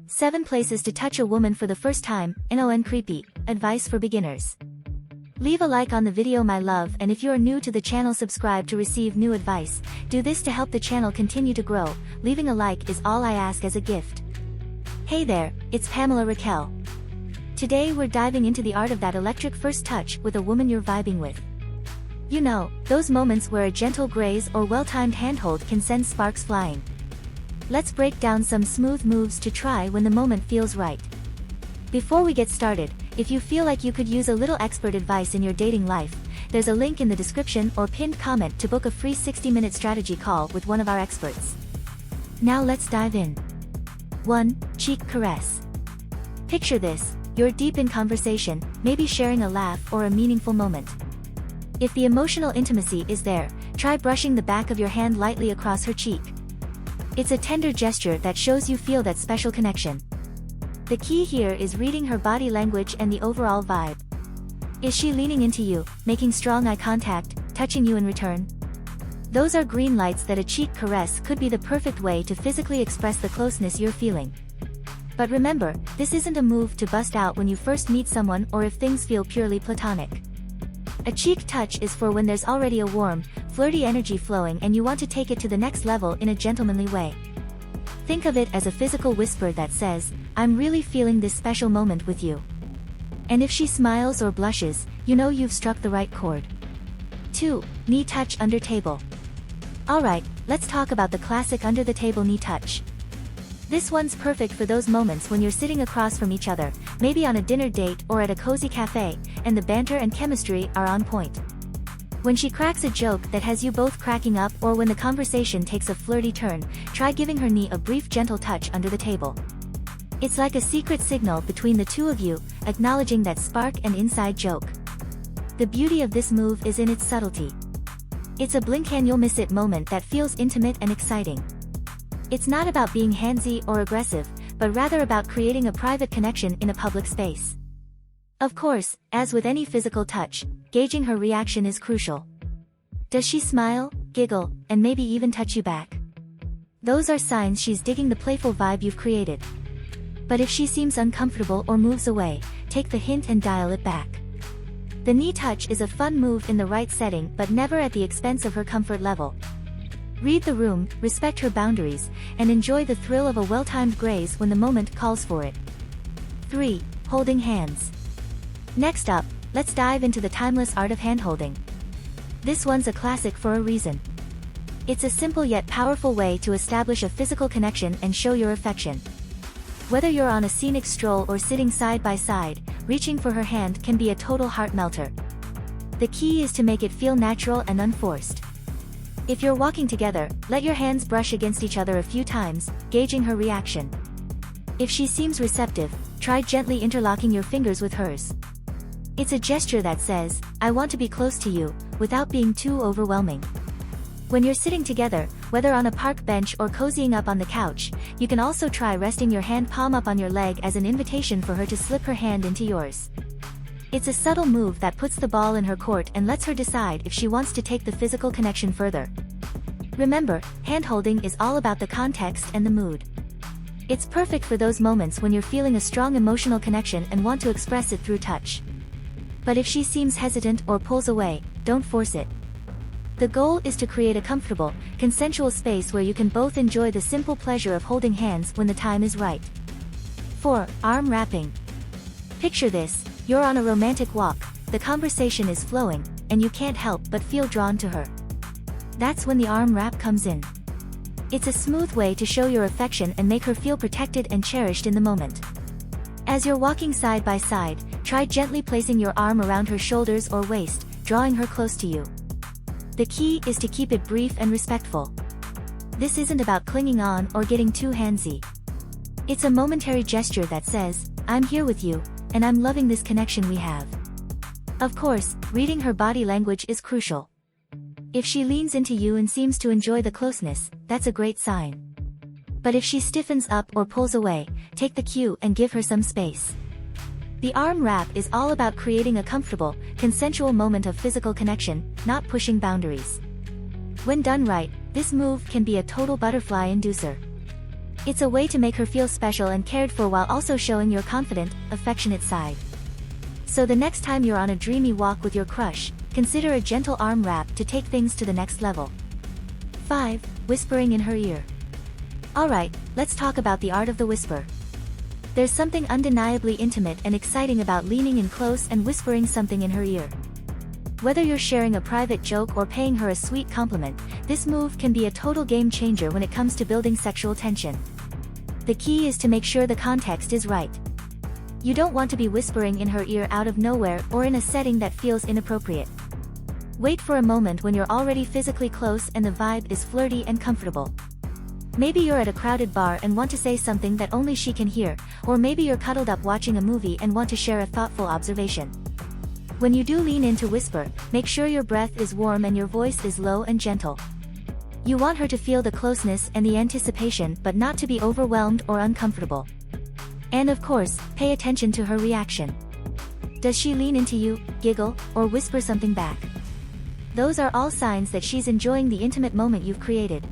7 places to touch a woman for the first time, and creepy, advice for beginners. Leave a like on the video my love, and if you are new to the channel subscribe to receive new advice. Do this to help the channel continue to grow. Leaving a like is all I ask as a gift. Hey there, it's Pamela Raquel. Today we're diving into the art of that electric first touch with a woman you're vibing with. You know, those moments where a gentle graze or well-timed handhold can send sparks flying. Let's break down some smooth moves to try when the moment feels right. Before we get started, if you feel like you could use a little expert advice in your dating life, there's a link in the description or pinned comment to book a free 60-minute strategy call with one of our experts. Now let's dive in. 1. Cheek caress. Picture this, you're deep in conversation, maybe sharing a laugh or a meaningful moment. If the emotional intimacy is there, try brushing the back of your hand lightly across her cheek. It's a tender gesture that shows you feel that special connection. The key here is reading her body language and the overall vibe. Is she leaning into you, making strong eye contact, touching you in return? Those are green lights that a cheek caress could be the perfect way to physically express the closeness you're feeling. But remember, this isn't a move to bust out when you first meet someone or if things feel purely platonic. A cheek touch is for when there's already a warm, flirty energy flowing and you want to take it to the next level in a gentlemanly way. Think of it as a physical whisper that says, "I'm really feeling this special moment with you." And if she smiles or blushes, you know you've struck the right chord. 2. Knee touch under table. Alright, let's talk about the classic under the table knee touch. This one's perfect for those moments when you're sitting across from each other, maybe on a dinner date or at a cozy cafe, and the banter and chemistry are on point. When she cracks a joke that has you both cracking up or when the conversation takes a flirty turn, try giving her knee a brief gentle touch under the table. It's like a secret signal between the two of you, acknowledging that spark and inside joke. The beauty of this move is in its subtlety. It's a blink and you'll miss it moment that feels intimate and exciting. It's not about being handsy or aggressive, but rather about creating a private connection in a public space. Of course, as with any physical touch, gauging her reaction is crucial. Does she smile, giggle, and maybe even touch you back? Those are signs she's digging the playful vibe you've created. But if she seems uncomfortable or moves away, take the hint and dial it back. The knee touch is a fun move in the right setting but never at the expense of her comfort level. Read the room, respect her boundaries, and enjoy the thrill of a well-timed graze when the moment calls for it. 3. Holding hands. Next up, let's dive into the timeless art of handholding. This one's a classic for a reason. It's a simple yet powerful way to establish a physical connection and show your affection. Whether you're on a scenic stroll or sitting side by side, reaching for her hand can be a total heart melter. The key is to make it feel natural and unforced. If you're walking together, let your hands brush against each other a few times, gauging her reaction. If she seems receptive, try gently interlocking your fingers with hers. It's a gesture that says, "I want to be close to you," without being too overwhelming. When you're sitting together, whether on a park bench or cozying up on the couch, you can also try resting your hand palm up on your leg as an invitation for her to slip her hand into yours. It's a subtle move that puts the ball in her court and lets her decide if she wants to take the physical connection further. Remember, handholding is all about the context and the mood. It's perfect for those moments when you're feeling a strong emotional connection and want to express it through touch. But if she seems hesitant or pulls away, don't force it. The goal is to create a comfortable, consensual space where you can both enjoy the simple pleasure of holding hands when the time is right. 4. Arm wrapping. Picture this, you're on a romantic walk, the conversation is flowing, and you can't help but feel drawn to her. That's when the arm wrap comes in. It's a smooth way to show your affection and make her feel protected and cherished in the moment. As you're walking side by side, try gently placing your arm around her shoulders or waist, drawing her close to you. The key is to keep it brief and respectful. This isn't about clinging on or getting too handsy. It's a momentary gesture that says, "I'm here with you, and I'm loving this connection we have." Of course, reading her body language is crucial. If she leans into you and seems to enjoy the closeness, that's a great sign. But if she stiffens up or pulls away, take the cue and give her some space. The arm wrap is all about creating a comfortable, consensual moment of physical connection, not pushing boundaries. When done right, this move can be a total butterfly inducer. It's a way to make her feel special and cared for while also showing your confident, affectionate side. So the next time you're on a dreamy walk with your crush, consider a gentle arm wrap to take things to the next level. 5. Whispering in her ear. Alright, let's talk about the art of the whisper. There's something undeniably intimate and exciting about leaning in close and whispering something in her ear. Whether you're sharing a private joke or paying her a sweet compliment, this move can be a total game changer when it comes to building sexual tension. The key is to make sure the context is right. You don't want to be whispering in her ear out of nowhere or in a setting that feels inappropriate. Wait for a moment when you're already physically close and the vibe is flirty and comfortable. Maybe you're at a crowded bar and want to say something that only she can hear, or maybe you're cuddled up watching a movie and want to share a thoughtful observation. When you do lean in to whisper, make sure your breath is warm and your voice is low and gentle. You want her to feel the closeness and the anticipation but not to be overwhelmed or uncomfortable. And of course, pay attention to her reaction. Does she lean into you, giggle, or whisper something back? Those are all signs that she's enjoying the intimate moment you've created.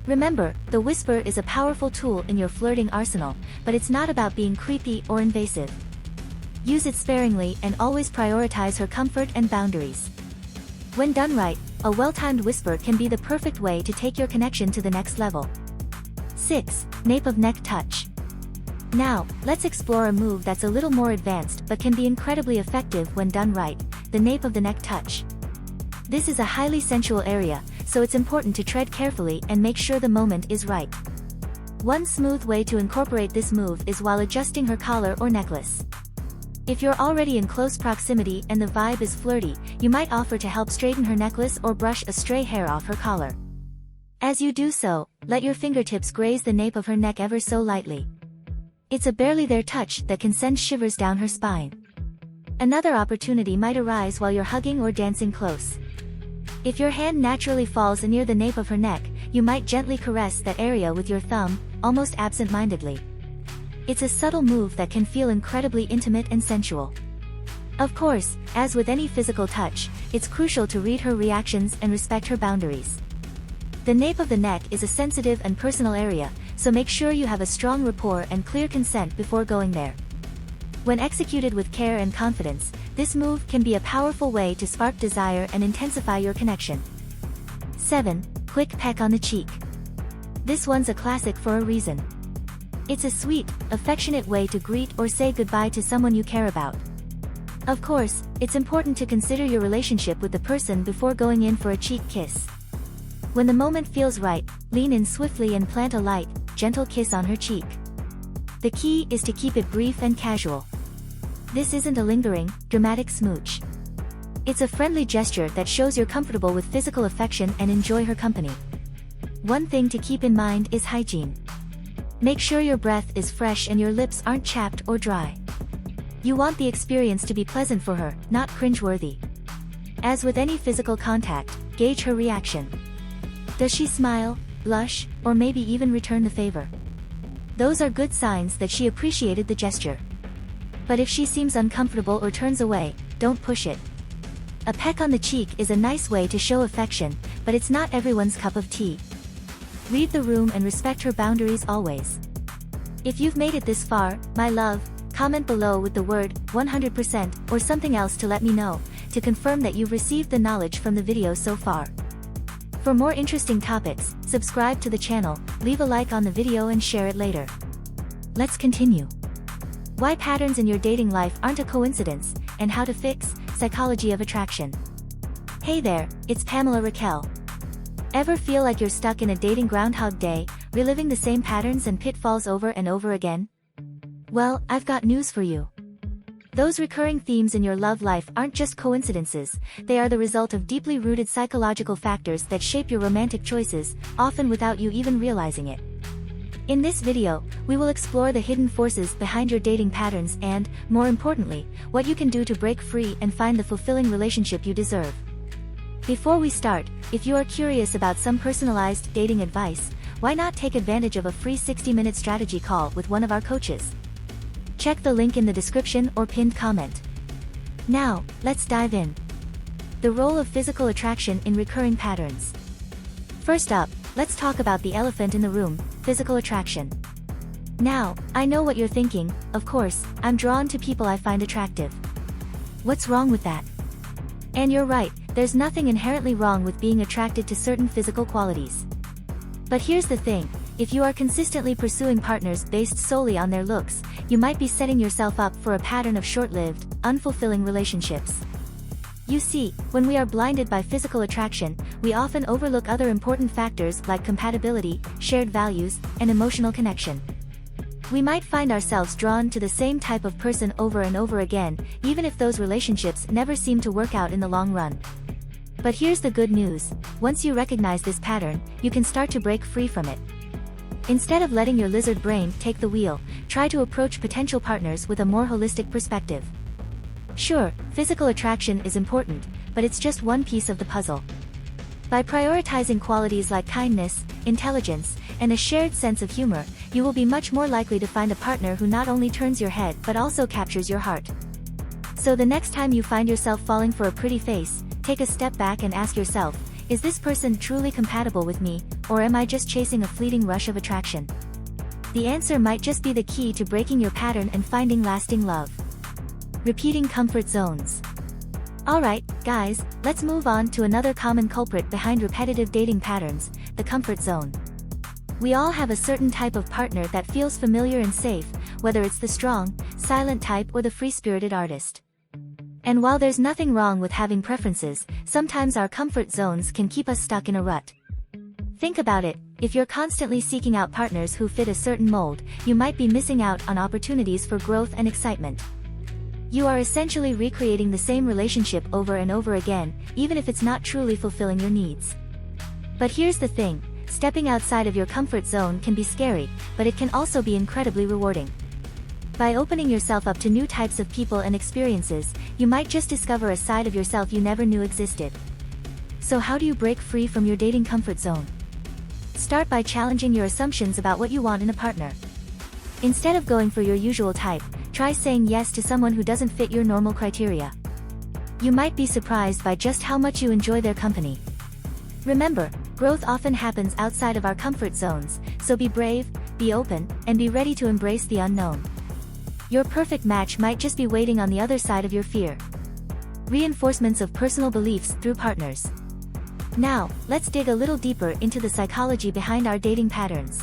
Remember, the whisper is a powerful tool in your flirting arsenal, but it's not about being creepy or invasive. Use it sparingly and always prioritize her comfort and boundaries. When done right, a well-timed whisper can be the perfect way to take your connection to the next level. 6. Nape of neck touch. Now, let's explore a move that's a little more advanced but can be incredibly effective when done right, the nape of the neck touch. This is a highly sensual area, so it's important to tread carefully and make sure the moment is right. One smooth way to incorporate this move is while adjusting her collar or necklace. If you're already in close proximity and the vibe is flirty, you might offer to help straighten her necklace or brush a stray hair off her collar. As you do so, let your fingertips graze the nape of her neck ever so lightly. It's a barely there touch that can send shivers down her spine. Another opportunity might arise while you're hugging or dancing close. If your hand naturally falls near the nape of her neck, you might gently caress that area with your thumb, almost absent-mindedly. It's a subtle move that can feel incredibly intimate and sensual. Of course, as with any physical touch, it's crucial to read her reactions and respect her boundaries. The nape of the neck is a sensitive and personal area, so make sure you have a strong rapport and clear consent before going there. When executed with care and confidence, this move can be a powerful way to spark desire and intensify your connection. 7. Quick peck on the cheek. This one's a classic for a reason. It's a sweet, affectionate way to greet or say goodbye to someone you care about. Of course, it's important to consider your relationship with the person before going in for a cheek kiss. When the moment feels right, lean in swiftly and plant a light, gentle kiss on her cheek. The key is to keep it brief and casual. This isn't a lingering, dramatic smooch. It's a friendly gesture that shows you're comfortable with physical affection and enjoy her company. One thing to keep in mind is hygiene. Make sure your breath is fresh and your lips aren't chapped or dry. You want the experience to be pleasant for her, not cringeworthy. As with any physical contact, gauge her reaction. Does she smile, blush, or maybe even return the favor? Those are good signs that she appreciated the gesture. But if she seems uncomfortable or turns away, don't push it. A peck on the cheek is a nice way to show affection, but it's not everyone's cup of tea. Read the room and respect her boundaries always. If you've made it this far, my love, comment below with the word 100% or something else to let me know, to confirm that you've received the knowledge from the video so far. For more interesting topics, subscribe to the channel, leave a like on the video and share it later. Let's continue. Why patterns in your dating life aren't a coincidence, and how to fix psychology of attraction. Hey there, it's Pamela Raquel. Ever feel like you're stuck in a dating Groundhog Day, reliving the same patterns and pitfalls over and over again? Well, I've got news for you. Those recurring themes in your love life aren't just coincidences, they are the result of deeply rooted psychological factors that shape your romantic choices, often without you even realizing it. In this video, we will explore the hidden forces behind your dating patterns and, more importantly, what you can do to break free and find the fulfilling relationship you deserve. Before we start, if you are curious about some personalized dating advice, why not take advantage of a free 60-minute strategy call with one of our coaches? Check the link in the description or pinned comment. Now, let's dive in. The role of physical attraction in recurring patterns. First up, let's talk about the elephant in the room, physical attraction. Now, I know what you're thinking, of course, I'm drawn to people I find attractive. What's wrong with that? And you're right, there's nothing inherently wrong with being attracted to certain physical qualities. But here's the thing, if you are consistently pursuing partners based solely on their looks, you might be setting yourself up for a pattern of short-lived, unfulfilling relationships. You see, when we are blinded by physical attraction, we often overlook other important factors like compatibility, shared values, and emotional connection. We might find ourselves drawn to the same type of person over and over again, even if those relationships never seem to work out in the long run. But here's the good news, once you recognize this pattern, you can start to break free from it. Instead of letting your lizard brain take the wheel, try to approach potential partners with a more holistic perspective. Sure, physical attraction is important, but it's just one piece of the puzzle. By prioritizing qualities like kindness, intelligence, and a shared sense of humor, you will be much more likely to find a partner who not only turns your head but also captures your heart. So the next time you find yourself falling for a pretty face, take a step back and ask yourself, is this person truly compatible with me, or am I just chasing a fleeting rush of attraction? The answer might just be the key to breaking your pattern and finding lasting love. Repeating comfort zones. Alright, guys, let's move on to another common culprit behind repetitive dating patterns, the comfort zone. We all have a certain type of partner that feels familiar and safe, whether it's the strong, silent type or the free-spirited artist. And while there's nothing wrong with having preferences, sometimes our comfort zones can keep us stuck in a rut. Think about it, if you're constantly seeking out partners who fit a certain mold, you might be missing out on opportunities for growth and excitement. You are essentially recreating the same relationship over and over again, even if it's not truly fulfilling your needs. But here's the thing, stepping outside of your comfort zone can be scary, but it can also be incredibly rewarding. By opening yourself up to new types of people and experiences, you might just discover a side of yourself you never knew existed. So how do you break free from your dating comfort zone? Start by challenging your assumptions about what you want in a partner. Instead of going for your usual type, try saying yes to someone who doesn't fit your normal criteria. You might be surprised by just how much you enjoy their company. Remember, growth often happens outside of our comfort zones, so be brave, be open, and be ready to embrace the unknown. Your perfect match might just be waiting on the other side of your fear. Reinforcements of personal beliefs through partners. Now, let's dig a little deeper into the psychology behind our dating patterns.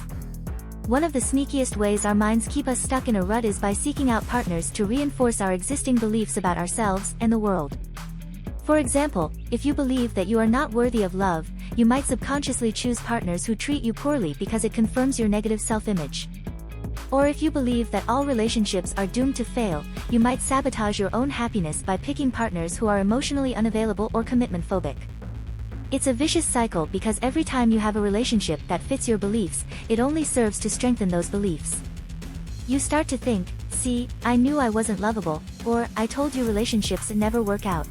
One of the sneakiest ways our minds keep us stuck in a rut is by seeking out partners to reinforce our existing beliefs about ourselves and the world. For example, if you believe that you are not worthy of love, you might subconsciously choose partners who treat you poorly because it confirms your negative self-image. Or if you believe that all relationships are doomed to fail, you might sabotage your own happiness by picking partners who are emotionally unavailable or commitment phobic. It's a vicious cycle because every time you have a relationship that fits your beliefs, it only serves to strengthen those beliefs. You start to think, see, I knew I wasn't lovable, or I told you relationships never work out.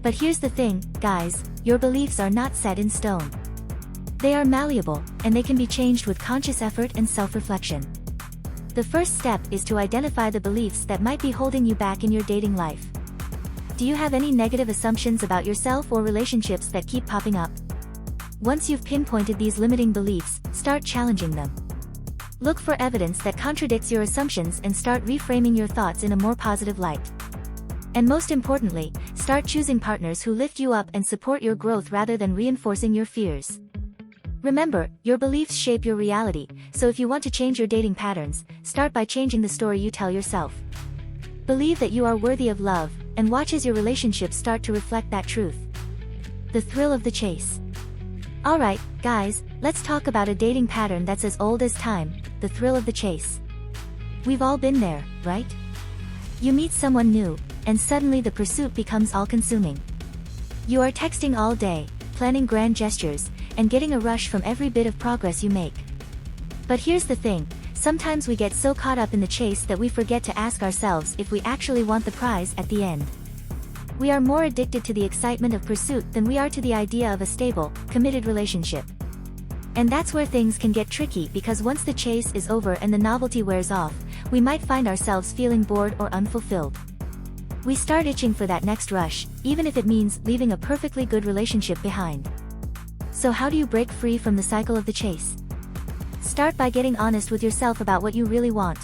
But here's the thing, guys, your beliefs are not set in stone. They are malleable, and they can be changed with conscious effort and self-reflection. The first step is to identify the beliefs that might be holding you back in your dating life. Do you have any negative assumptions about yourself or relationships that keep popping up? Once you've pinpointed these limiting beliefs, start challenging them. Look for evidence that contradicts your assumptions and start reframing your thoughts in a more positive light. And most importantly, start choosing partners who lift you up and support your growth rather than reinforcing your fears. Remember, your beliefs shape your reality, so if you want to change your dating patterns, start by changing the story you tell yourself. Believe that you are worthy of love, and watch as your relationships start to reflect that truth. The thrill of the chase. Alright, guys, let's talk about a dating pattern that's as old as time, the thrill of the chase. We've all been there, right? You meet someone new, and suddenly the pursuit becomes all-consuming. You are texting all day, planning grand gestures, and getting a rush from every bit of progress you make. But here's the thing, sometimes we get so caught up in the chase that we forget to ask ourselves if we actually want the prize at the end. We are more addicted to the excitement of pursuit than we are to the idea of a stable, committed relationship. And that's where things can get tricky because once the chase is over and the novelty wears off, we might find ourselves feeling bored or unfulfilled. We start itching for that next rush, even if it means leaving a perfectly good relationship behind. So how do you break free from the cycle of the chase? Start by getting honest with yourself about what you really want.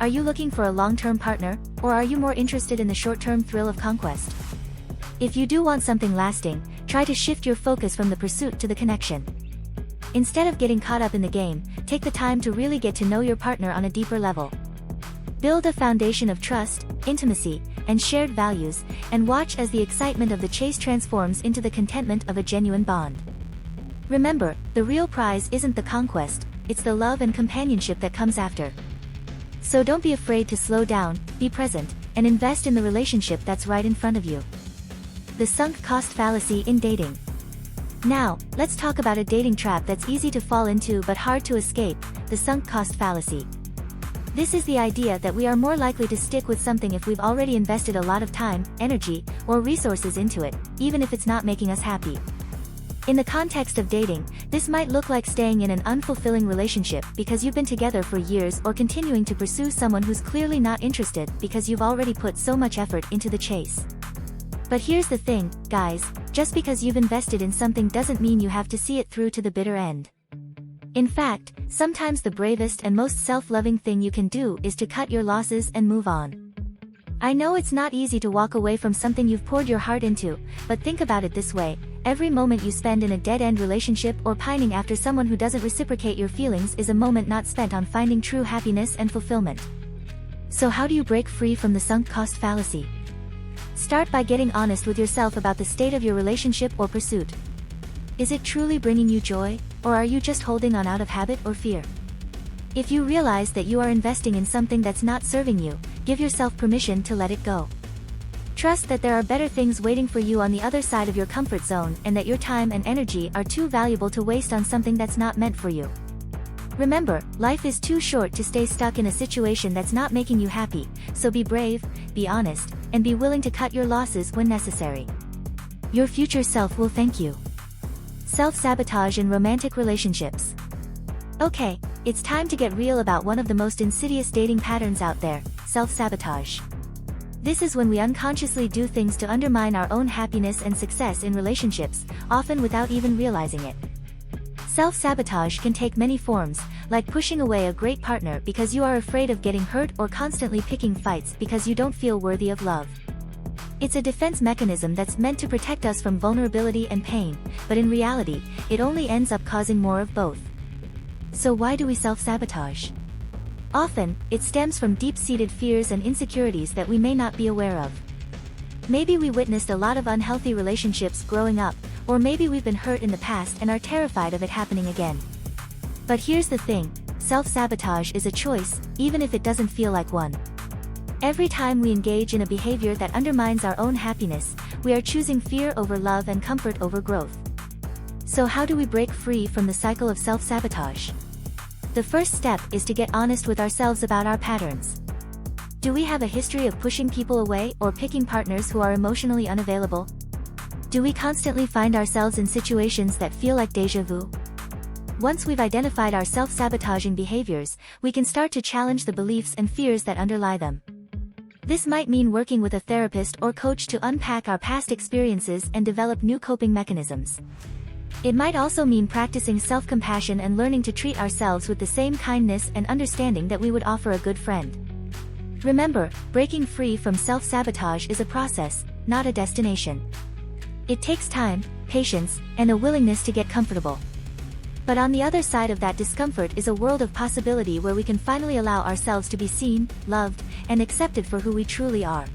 Are you looking for a long-term partner, or are you more interested in the short-term thrill of conquest? If you do want something lasting, try to shift your focus from the pursuit to the connection. Instead of getting caught up in the game, take the time to really get to know your partner on a deeper level. Build a foundation of trust, intimacy, and shared values, and watch as the excitement of the chase transforms into the contentment of a genuine bond. Remember, the real prize isn't the conquest, it's the love and companionship that comes after. So don't be afraid to slow down, be present, and invest in the relationship that's right in front of you. The sunk cost fallacy in dating. Now, let's talk about a dating trap that's easy to fall into but hard to escape, the sunk cost fallacy. This is the idea that we are more likely to stick with something if we've already invested a lot of time, energy, or resources into it, even if it's not making us happy. In the context of dating, this might look like staying in an unfulfilling relationship because you've been together for years, or continuing to pursue someone who's clearly not interested because you've already put so much effort into the chase. But here's the thing, guys, just because you've invested in something doesn't mean you have to see it through to the bitter end. In fact, sometimes the bravest and most self-loving thing you can do is to cut your losses and move on. I know it's not easy to walk away from something you've poured your heart into, but think about it this way: every moment you spend in a dead-end relationship or pining after someone who doesn't reciprocate your feelings is a moment not spent on finding true happiness and fulfillment. So how do you break free from the sunk cost fallacy? Start by getting honest with yourself about the state of your relationship or pursuit. Is it truly bringing you joy, or are you just holding on out of habit or fear? If you realize that you are investing in something that's not serving you, give yourself permission to let it go. Trust that there are better things waiting for you on the other side of your comfort zone, and that your time and energy are too valuable to waste on something that's not meant for you. Remember, life is too short to stay stuck in a situation that's not making you happy, so be brave, be honest, and be willing to cut your losses when necessary. Your future self will thank you. Self-sabotage in romantic relationships. Okay, it's time to get real about one of the most insidious dating patterns out there, self-sabotage. This is when we unconsciously do things to undermine our own happiness and success in relationships, often without even realizing it. Self-sabotage can take many forms, like pushing away a great partner because you are afraid of getting hurt, or constantly picking fights because you don't feel worthy of love. It's a defense mechanism that's meant to protect us from vulnerability and pain, but in reality, it only ends up causing more of both. So why do we self-sabotage? Often, it stems from deep-seated fears and insecurities that we may not be aware of. Maybe we witnessed a lot of unhealthy relationships growing up, or maybe we've been hurt in the past and are terrified of it happening again. But here's the thing, self-sabotage is a choice, even if it doesn't feel like one. Every time we engage in a behavior that undermines our own happiness, we are choosing fear over love and comfort over growth. So how do we break free from the cycle of self-sabotage? The first step is to get honest with ourselves about our patterns. Do we have a history of pushing people away or picking partners who are emotionally unavailable? Do we constantly find ourselves in situations that feel like déjà vu? Once we've identified our self-sabotaging behaviors, we can start to challenge the beliefs and fears that underlie them. This might mean working with a therapist or coach to unpack our past experiences and develop new coping mechanisms. It might also mean practicing self-compassion and learning to treat ourselves with the same kindness and understanding that we would offer a good friend. Remember, breaking free from self-sabotage is a process, not a destination. It takes time, patience, and a willingness to get comfortable. But on the other side of that discomfort is a world of possibility where we can finally allow ourselves to be seen, loved, and accepted for who we truly are.